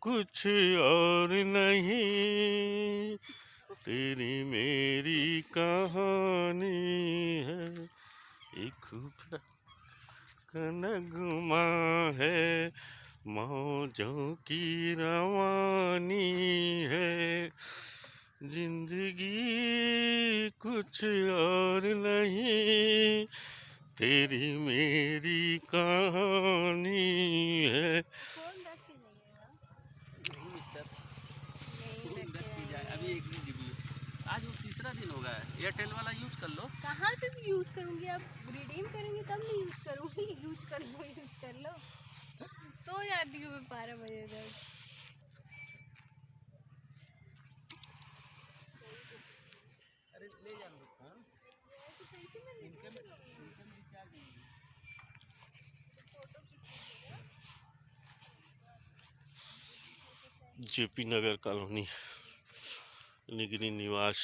कुछ और नहीं, तेरी मेरी कहानी है, एक खुफिया नगमा है, मौजों की रवानी है, जिंदगी कुछ और नहीं, तेरी मेरी कहानी है। अभी एक भी जीबी आज वो तीसरा दिन होगा। एयरटेल वाला यूज कर लो। कहाँ से यूज करूँगी? अब रिडीम करेंगे तब नहीं यूज करूँगी। यूज कर लो। सो जाती हूँ मैं 12 बजे तक। अरे ले जाओ फोन। जेपी नगर कॉलोनी, निगरी निवास।